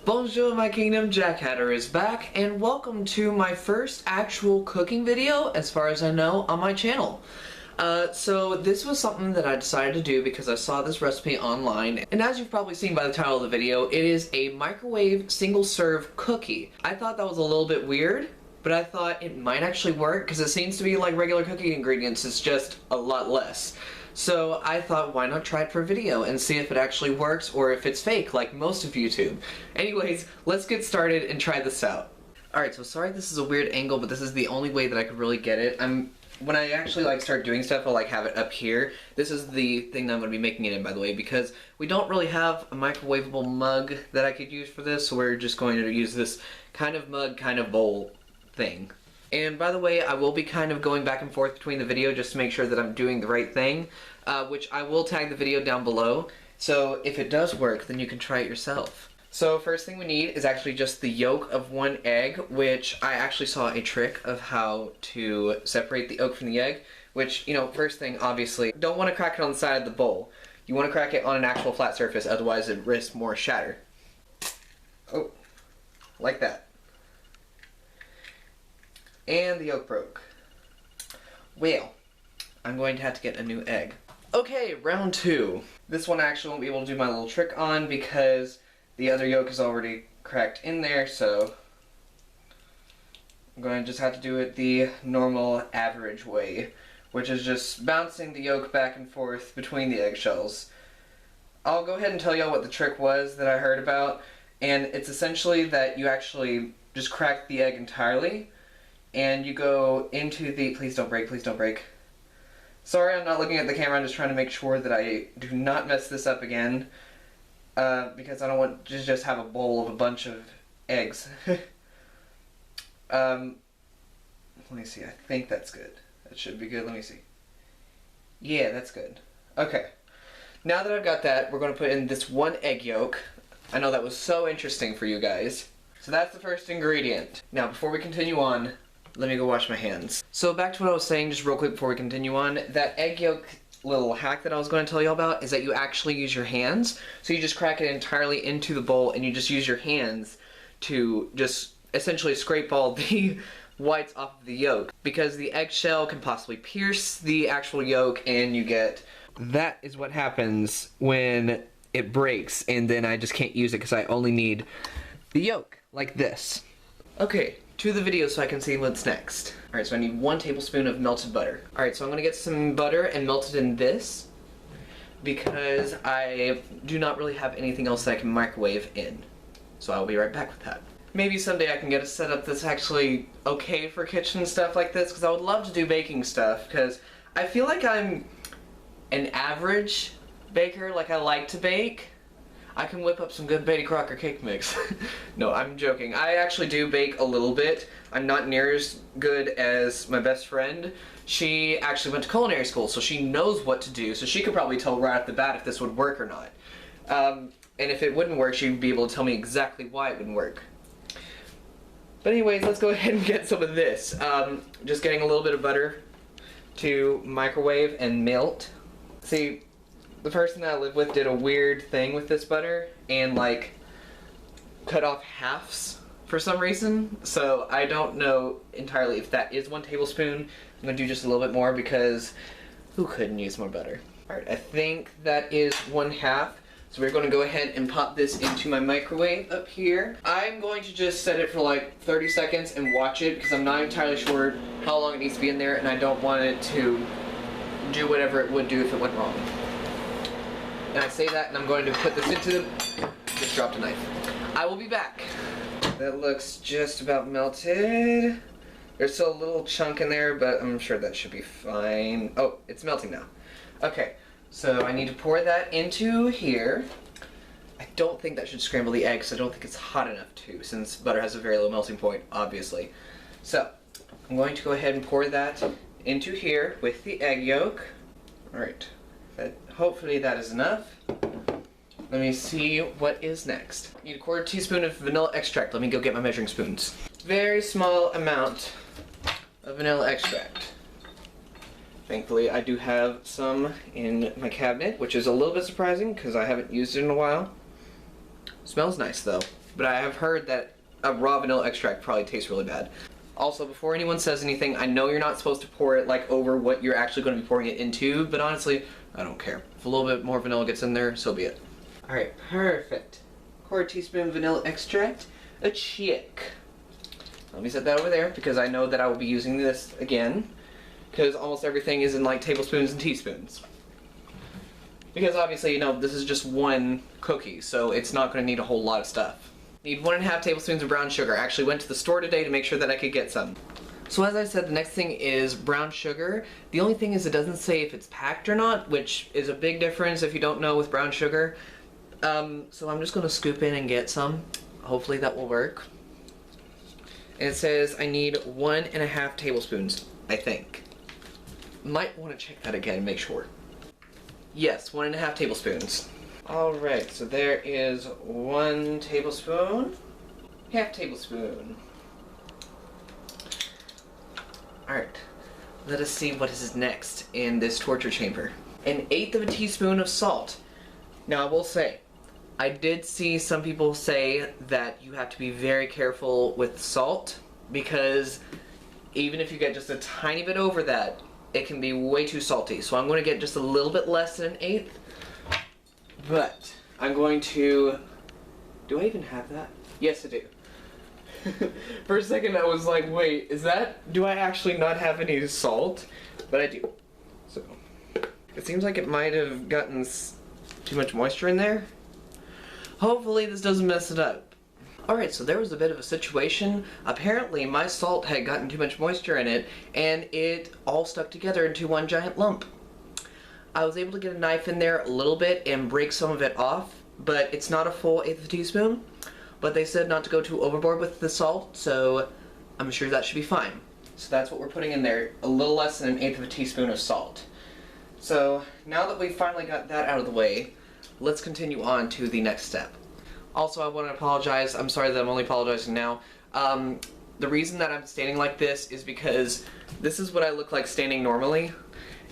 Bonjour my kingdom, Jack Hatter is back, and welcome to my first actual cooking video, as far as I know, on my channel. So this was something that I decided to do because I saw this recipe online, and as you've probably seen by the title of the video, it is a microwave single-serve cookie. I thought that was a little bit weird, but I thought it might actually work because it seems to be like regular cooking ingredients, it's just a lot less. So I thought, why not try it for a video and see if it actually works or if it's fake, like most of YouTube. Anyways, let's get started and try this out. Alright, so sorry this is a weird angle, but this is the only way that I could really get it. When I actually start doing stuff, I'll have it up here. This is the thing that I'm going to be making it in, by the way, because we don't really have a microwavable mug that I could use for this, so we're just going to use this kind of mug, kind of bowl thing. And by the way, I will be kind of going back and forth between the video just to make sure that I'm doing the right thing, which I will tag the video down below. So if it does work, then you can try it yourself. So first thing we need is actually just the yolk of one egg, which I actually saw a trick of how to separate the yolk from the egg, which, you know, first thing, obviously, don't want to crack it on the side of the bowl. You want to crack it on an actual flat surface, otherwise it risks more shatter. Oh, like that. And the yolk broke. Well, I'm going to have to get a new egg. Okay, round two. This one I actually won't be able to do my little trick on because the other yolk is already cracked in there, so I'm going to just have to do it the normal average way, which is just bouncing the yolk back and forth between the eggshells. I'll go ahead and tell y'all what the trick was that I heard about, and it's essentially that you actually just crack the egg entirely, and you go into the, please don't break, please don't break. Sorry, I'm not looking at the camera, I'm just trying to make sure that I do not mess this up again, because I don't want to just have a bowl of a bunch of eggs. Let me see, I think that's good. That should be good, let me see. Yeah, that's good. Okay, now that I've got that, we're going to put in this one egg yolk. I know that was so interesting for you guys. So that's the first ingredient. Now, before we continue on, let me go wash my hands. So back to what I was saying, just real quick before we continue on, that egg yolk little hack that I was going to tell you about is that you actually use your hands. So you just crack it entirely into the bowl and you just use your hands to just essentially scrape all the whites off of the yolk, because the eggshell can possibly pierce the actual yolk and you get... That is what happens when it breaks and then I just can't use it because I only need the yolk, like this. Okay, to the video so I can see what's next. Alright, so I need 1 tablespoon of melted butter. Alright, so I'm gonna get some butter and melt it in this because I do not really have anything else that I can microwave in. So I'll be right back with that. Maybe someday I can get a setup that's actually okay for kitchen stuff like this, because I would love to do baking stuff, because I feel like I'm an average baker. Like, I like to bake. I can whip up some good Betty Crocker cake mix. No, I'm joking. I actually do bake a little bit. I'm not near as good as my best friend. She actually went to culinary school, so she knows what to do, so she could probably tell right off the bat if this would work or not. And if it wouldn't work, she'd be able to tell me exactly why it wouldn't work. But anyways, let's go ahead and get some of this. Just getting a little bit of butter to microwave and melt. See, the person that I live with did a weird thing with this butter and like cut off halves for some reason, so I don't know entirely if that is 1 tablespoon. I'm gonna do just a little bit more because who couldn't use more butter? Alright, I think that is 1/2, so we're gonna go ahead and pop this into my microwave up here. I'm going to just set it for like 30 seconds and watch it because I'm not entirely sure how long it needs to be in there and I don't want it to do whatever it would do if it went wrong. And I say that and I'm going to put this into the... Just dropped a knife. I will be back. That looks just about melted. There's still a little chunk in there, but I'm sure that should be fine. Oh, it's melting now. Okay, so I need to pour that into here. I don't think that should scramble the eggs. I don't think it's hot enough to, since butter has a very low melting point, obviously. So, I'm going to go ahead and pour that into here with the egg yolk. Alright. Hopefully that is enough. Let me see what is next. I need 1/4 teaspoon of vanilla extract. Let me go get my measuring spoons. Very small amount of vanilla extract. Thankfully I do have some in my cabinet, which is a little bit surprising because I haven't used it in a while. Smells nice though. but I have heard that a raw vanilla extract probably tastes really bad. Also, before anyone says anything, I know you're not supposed to pour it like over what you're actually going to be pouring it into, but honestly, I don't care. If a little bit more vanilla gets in there, so be it. Alright, perfect. 1/4 teaspoon vanilla extract, a chick. Let me set that over there because I know that I will be using this again, because almost everything is in like tablespoons and teaspoons. Because obviously, you know, this is just one cookie, so it's not going to need a whole lot of stuff. Need 1.5 tablespoons of brown sugar. I actually went to the store today to make sure that I could get some. So as I said, the next thing is brown sugar. The only thing is it doesn't say if it's packed or not, which is a big difference if you don't know with brown sugar. So I'm just going to scoop in and get some. Hopefully that will work. And it says I need 1.5 tablespoons, I think. Might want to check that again and make sure. Yes, 1.5 tablespoons. Alright, so there is 1 tablespoon, 1/2 tablespoon. Alright, let us see what is next in this torture chamber. 1/8 of a teaspoon of salt. Now I will say, I did see some people say that you have to be very careful with salt, because even if you get just a tiny bit over that, it can be way too salty. So I'm going to get just a little bit less than 1/8. But I'm going to... Do I even have that? Yes, I do. For a second I was like, wait, is that... Do I actually not have any salt? But I do. So, it seems like it might have gotten too much moisture in there. Hopefully this doesn't mess it up. Alright, so there was a bit of a situation. Apparently my salt had gotten too much moisture in it, and it all stuck together into one giant lump. I was able to get a knife in there a little bit and break some of it off, but it's not a full 1/8 of a teaspoon. But they said not to go too overboard with the salt, so I'm sure that should be fine. So that's what we're putting in there, a little less than 1/8 of a teaspoon of salt. So now that we've finally got that out of the way, let's continue on to the next step. Also, I want to apologize. I'm sorry that I'm only apologizing now. The reason that I'm standing like this is because this is what I look like standing normally.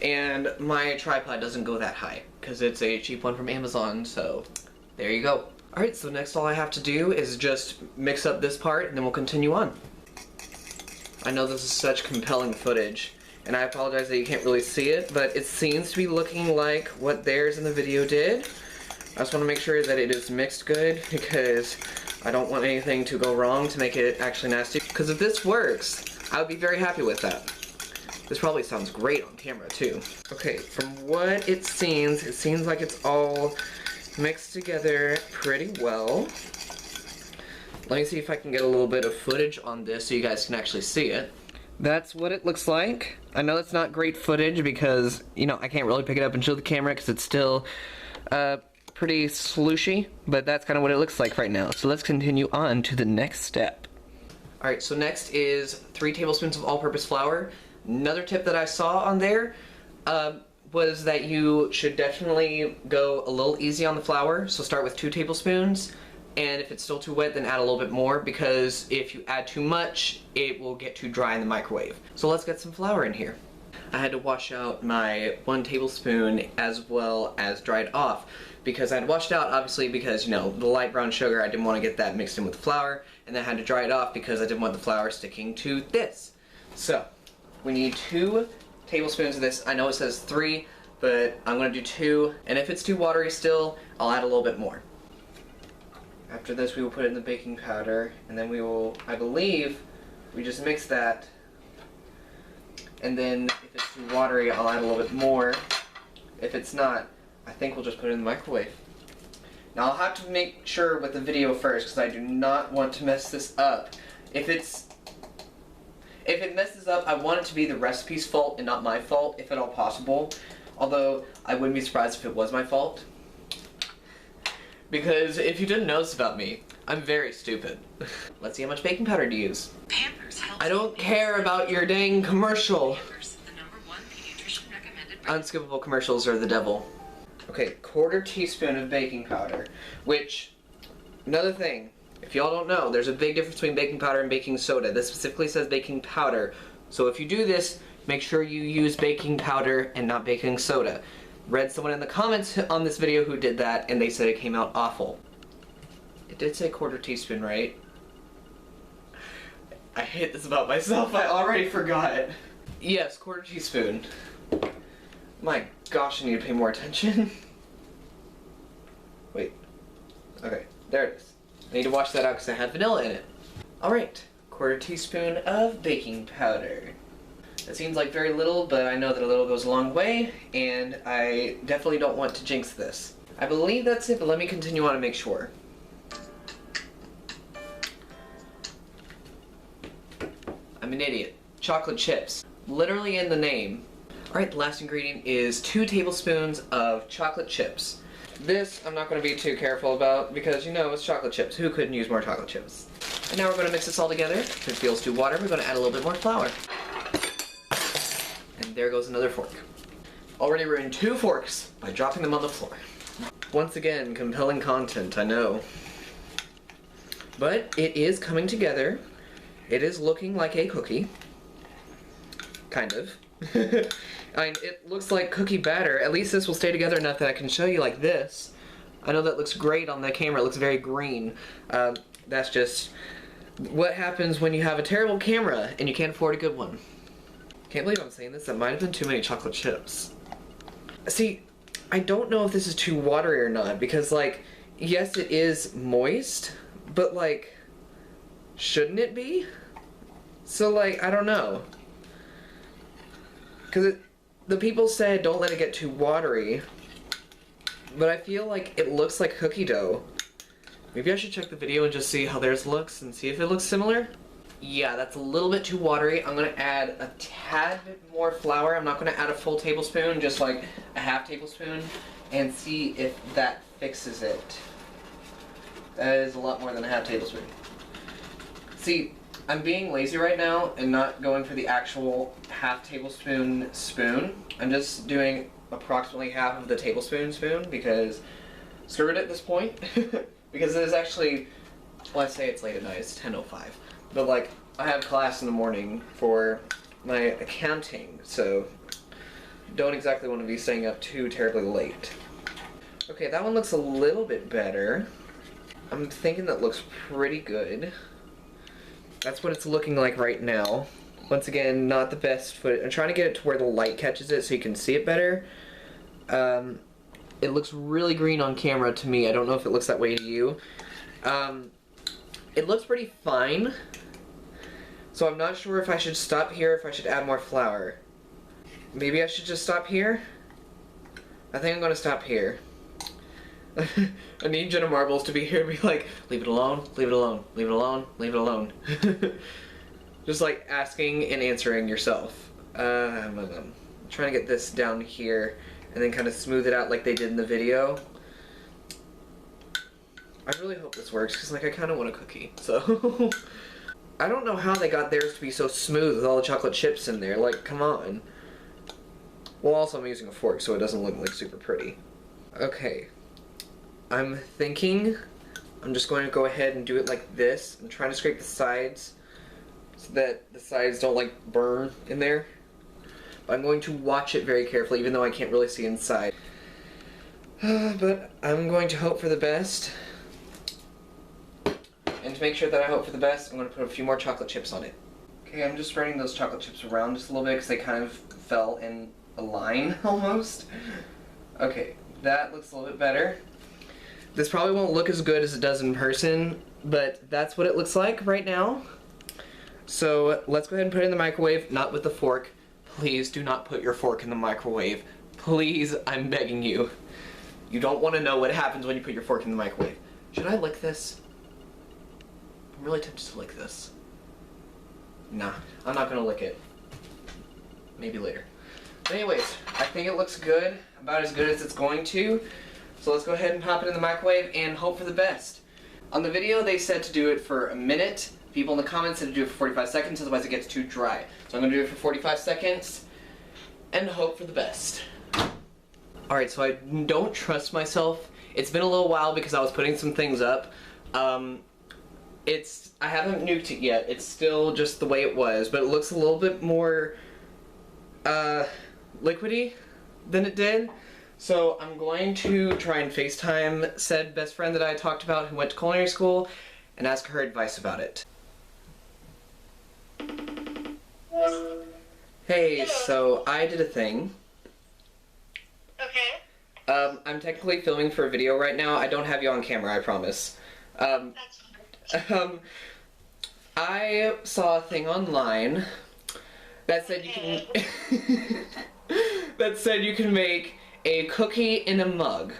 And my tripod doesn't go that high, because it's a cheap one from Amazon, so there you go. Alright, so next all I have to do is just mix up this part, and then we'll continue on. I know this is such compelling footage, and I apologize that you can't really see it, but it seems to be looking like what theirs in the video did. I just want to make sure that it is mixed good, because I don't want anything to go wrong to make it actually nasty. Because if this works, I would be very happy with that. This probably sounds great on camera too. Okay, from what it seems like it's all mixed together pretty well. Let me see if I can get a little bit of footage on this so you guys can actually see it. That's what it looks like. I know it's not great footage because, you know, I can't really pick it up and show the camera because it's still pretty slooshy, but that's kind of what it looks like right now. So let's continue on to the next step. Alright, so next is 3 tablespoons of all-purpose flour. Another tip that I saw on there was that you should definitely go a little easy on the flour. So start with 2 tablespoons, and if it's still too wet, then add a little bit more, because if you add too much, it will get too dry in the microwave. So let's get some flour in here. I had to wash out my 1 tablespoon as well as dry it off, because I had washed out, obviously, because, you know, the light brown sugar, I didn't want to get that mixed in with the flour, and then I had to dry it off because I didn't want the flour sticking to this. So we need 2 tablespoons of this. I know it says 3, but I'm going to do 2, and if it's too watery still, I'll add a little bit more. After this, we will put in the baking powder, and then we will, I believe, we just mix that, and then if it's too watery, I'll add a little bit more. If it's not, I think we'll just put it in the microwave. Now I'll have to make sure with the video first, because I do not want to mess this up. If it messes up, I want it to be the recipe's fault and not my fault, if at all possible. Although, I wouldn't be surprised if it was my fault. Because if you didn't notice about me, I'm very stupid. Let's see how much baking powder to use. I don't care about your dang commercial. Unskippable commercials are the devil. Okay, 1/4 teaspoon of baking powder. Which, another thing, if y'all don't know, there's a big difference between baking powder and baking soda. This specifically says baking powder. So if you do this, make sure you use baking powder and not baking soda. Read someone in the comments on this video who did that, and they said it came out awful. It did say 1/4 teaspoon, right? I hate this about myself, I already forgot. Yes, 1/4 teaspoon. My gosh, I need to pay more attention. Wait. Okay, there it is. I need to wash that out because I had vanilla in it. Alright, 1/4 teaspoon of baking powder. That seems like very little, but I know that a little goes a long way, and I definitely don't want to jinx this. I believe that's it, but let me continue on and make sure. I'm an idiot. Chocolate chips. Literally in the name. Alright, the last ingredient is 2 tablespoons of chocolate chips. This I'm not going to be too careful about because, you know, it's chocolate chips. Who couldn't use more chocolate chips? And now we're going to mix this all together. If it feels too watery, we're going to add a little bit more flour. And there goes another fork. Already ruined 2 forks by dropping them on the floor. Once again, compelling content, I know. But it is coming together. It is looking like a cookie. Kind of. I mean, it looks like cookie batter. At least this will stay together enough that I can show you like this. I know that looks great on the camera. It looks very green. That's just what happens when you have a terrible camera and you can't afford a good one. Can't believe I'm saying this. That might have been too many chocolate chips. See, I don't know if this is too watery or not because, like, yes, it is moist, but, like, shouldn't it be? So, like, I don't know. Because the people said don't let it get too watery, but I feel like it looks like cookie dough. Maybe I should check the video and just see how theirs looks and see if it looks similar. Yeah, that's a little bit too watery. I'm going to add a tad bit more flour. I'm not going to add a full tablespoon, just like a half tablespoon, and see if that fixes it. That is a lot more than a half tablespoon. See, I'm being lazy right now and not going for the actual half tablespoon spoon. I'm just doing approximately half of the tablespoon spoon because screw it at this point. Because it is actually, well, I say it's late at night, it's 10:05. But, like, I have class in the morning for my accounting, so don't exactly want to be staying up too terribly late. Okay, that one looks a little bit better. I'm thinking that looks pretty good. That's what it's looking like right now. Once again, not the best footage. I'm trying to get it to where the light catches it so you can see it better. It looks really green on camera to me. I don't know if it looks that way to you. It looks pretty fine. So I'm not sure if I should stop here or if I should add more flour. Maybe I should just stop here? I think I'm going to stop here. I need Jenna Marbles to be here to be like, leave it alone, leave it alone, leave it alone, leave it alone. Just like asking and answering yourself. I'm trying to get this down here and then kind of smooth it out like they did in the video. I really hope this works because, like, I kind of want a cookie, so. I don't know how they got theirs to be so smooth with all the chocolate chips in there, like, come on. Well, also I'm using a fork so it doesn't look like super pretty. Okay. I'm thinking I'm just going to go ahead and do it like this. I'm trying to scrape the sides so that the sides don't, like, burn in there. But I'm going to watch it very carefully even though I can't really see inside. But I'm going to hope for the best. And to make sure that I hope for the best, I'm going to put a few more chocolate chips on it. Okay, I'm just spreading those chocolate chips around just a little bit because they kind of fell in a line almost. Okay, that looks a little bit better. This probably won't look as good as it does in person, but that's what it looks like right now. So let's go ahead and put it in the microwave, not with the fork. Please do not put your fork in the microwave. Please, I'm begging you. You don't want to know what happens when you put your fork in the microwave. Should I lick this? I'm really tempted to lick this. Nah, I'm not gonna lick it. Maybe later. But anyways, I think it looks good, about as good as it's going to. So let's go ahead and pop it in the microwave and hope for the best. On the video, they said to do it for a minute. People in the comments said to do it for 45 seconds, otherwise it gets too dry. So I'm gonna do it for 45 seconds and hope for the best. Alright, so I don't trust myself. It's been a little while because I was putting some things up. I haven't nuked it yet. It's still just the way it was, but it looks a little bit more liquidy than it did. So I'm going to try and FaceTime said best friend that I talked about who went to culinary school and ask her advice about it. Hey, Hello. so I did a thing. Okay. I'm technically filming for a video right now. I don't have you on camera, I promise. That's fine. I saw a thing online that said you can that said you can make a cookie in a mug.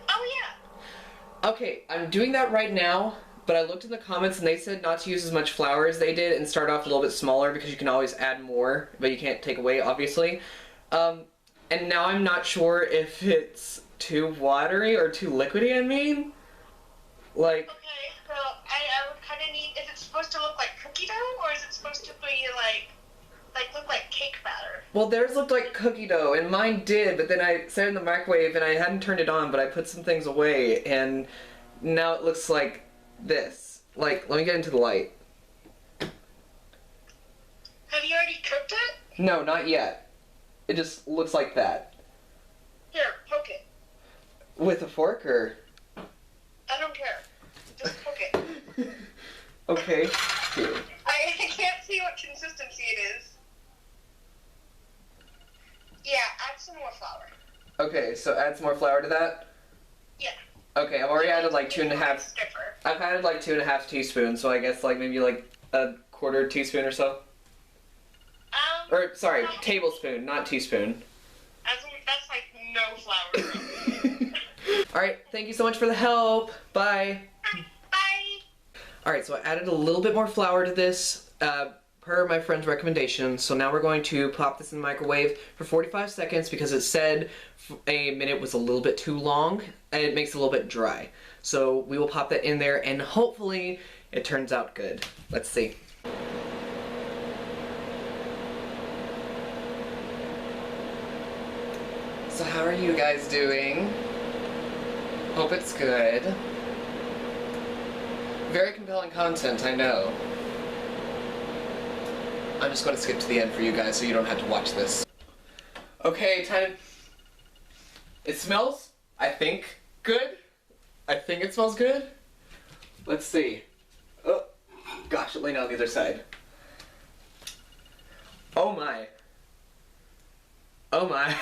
Oh yeah. Okay, I'm doing that right now, but I looked in the comments and they said not to use as much flour as they did and start off a little bit smaller because you can always add more, but you can't take away, obviously. And now I'm not sure if it's too watery or too liquidy, I mean. Like... Okay, so I would kind of need, is it supposed to look like cookie dough, or is it supposed to be look like cake batter? Well, theirs looked like cookie dough, and mine did, but then I set it in the microwave and I hadn't turned it on, but I put some things away, and now it looks like this. Like, let me get into the light. Have you already cooked it? No, not yet. It just looks like that. Here, poke it. With a fork, or? I don't care. Just poke it. Okay. Here. I can't see what consistency it is. Yeah, add some more flour. Okay, so add some more flour to that? Yeah. Okay, I've already added like 2.5... Stiffer. I've added like 2.5 teaspoons, so I guess like maybe like a quarter teaspoon or so. Or, sorry, tablespoon, not teaspoon. That's like no flour. Alright, thank you so much for the help. Bye. Bye. Alright, so I added a little bit more flour to this, per my friend's recommendation. So now we're going to pop this in the microwave for 45 seconds because it said a minute was a little bit too long and it makes it a little bit dry. So we will pop that in there and hopefully it turns out good. Let's see. So how are you guys doing? Hope it's good. Very compelling content, I know. I'm just going to skip to the end for you guys so you don't have to watch this. Okay, time. It smells, I think, good. I think it smells good. Let's see. Oh, gosh, it laid on the other side. Oh my. Oh my.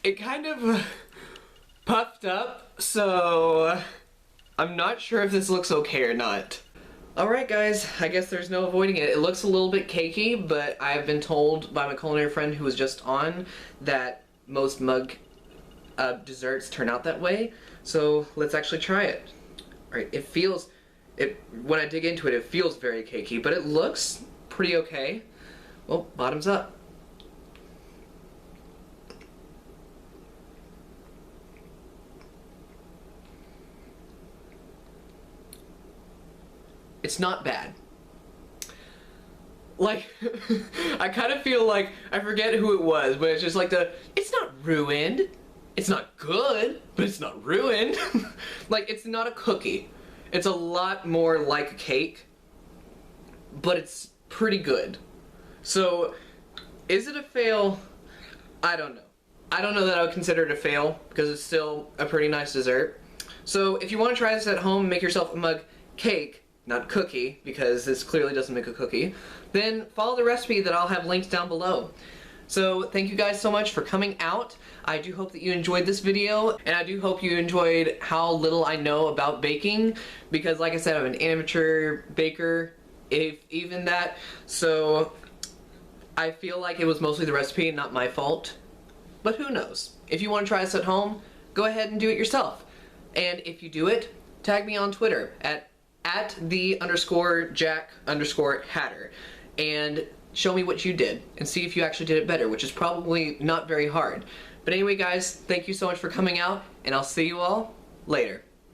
It kind of puffed up, so I'm not sure if this looks okay or not. Alright guys, I guess there's no avoiding it. It looks a little bit cakey, but I've been told by my culinary friend who was just on that most mug desserts turn out that way, so let's actually try it. Alright, when I dig into it, it feels very cakey, but it looks pretty okay. Well, bottoms up. It's not bad. Like, I kind of feel like, I forget who it was, but it's just like it's not ruined. It's not good, but it's not ruined. Like, it's not a cookie. It's a lot more like a cake, but it's pretty good. So, is it a fail? I don't know. I don't know that I would consider it a fail, because it's still a pretty nice dessert. So, if you want to try this at home, make yourself a mug cake, not cookie, because this clearly doesn't make a cookie, then follow the recipe that I'll have linked down below. So thank you guys so much for coming out. I do hope that you enjoyed this video, and I do hope you enjoyed how little I know about baking, because like I said, I'm an amateur baker, if even that, so I feel like it was mostly the recipe and not my fault, but who knows. If you want to try this at home, go ahead and do it yourself. And if you do it, tag me on Twitter at @the_Jack_Hatter and show me what you did and see if you actually did it better, which is probably not very hard. But anyway guys, thank you so much for coming out, and I'll see you all later.